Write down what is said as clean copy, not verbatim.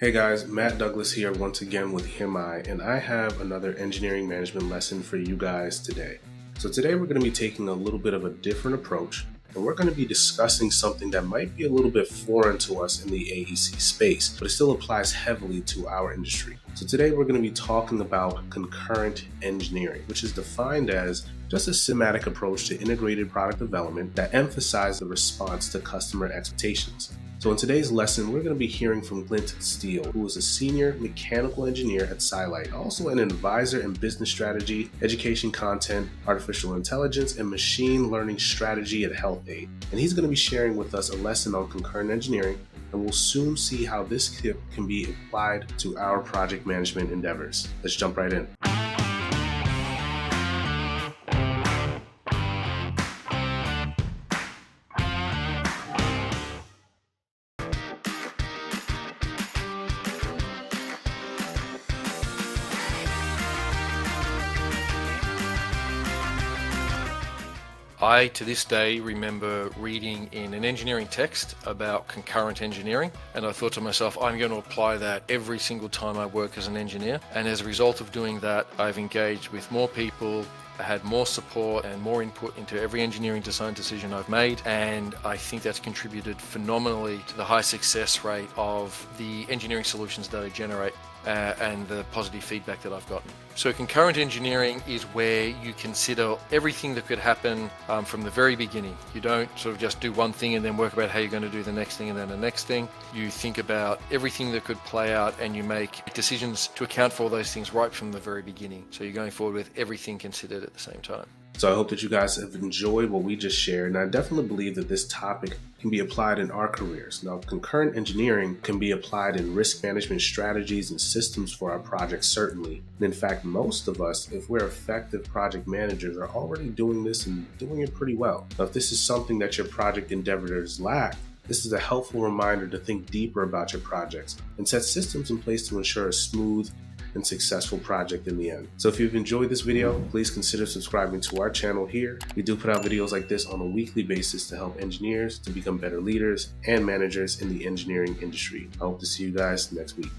Hey guys, Matt Douglas here once again with EMI, and I have another engineering management lesson for you guys today. So today we're going to be taking a little bit of a different approach, and we're going to be discussing something that might be a little bit foreign to us in the AEC space, but it still applies heavily to our industry. So today we're going to be talking about concurrent engineering, which is defined as just a systematic approach to integrated product development that emphasizes the response to customer expectations. So in today's lesson, we're going to be hearing from Clint Steele, who is a senior mechanical engineer at Cylite, also an advisor in business strategy, education content, artificial intelligence, and machine learning strategy at HealthAid. And he's going to be sharing with us a lesson on concurrent engineering, and we'll soon see how this tip can be applied to our project management endeavors. Let's jump right in. I, to this day, remember reading in an engineering text about concurrent engineering, and I thought to myself, I'm going to apply that every single time I work as an engineer. And as a result of doing that, I've engaged with more people, I had more support and more input into every engineering design decision I've made, and I think that's contributed phenomenally to the high success rate of the engineering solutions that I generate and the positive feedback that I've gotten. So concurrent engineering is where you consider everything that could happen from the very beginning. You don't sort of just do one thing and then work about how you're going to do the next thing and then the next thing. You think about everything that could play out and you make decisions to account for all those things right from the very beginning. So you're going forward with everything considered at the same time. So I hope that you guys have enjoyed what we just shared, and I definitely believe that this topic can be applied in our careers. Now, concurrent engineering can be applied in risk management strategies and systems for our projects, certainly. And in fact, most of us, if we're effective project managers, are already doing this and doing it pretty well. Now, if this is something that your project endeavors lack, this is a helpful reminder to think deeper about your projects and set systems in place to ensure a smooth and successful project in the end. So if you've enjoyed this video, please consider subscribing to our channel here. We do put out videos like this on a weekly basis to help engineers to become better leaders and managers in the engineering industry. I hope to see you guys next week.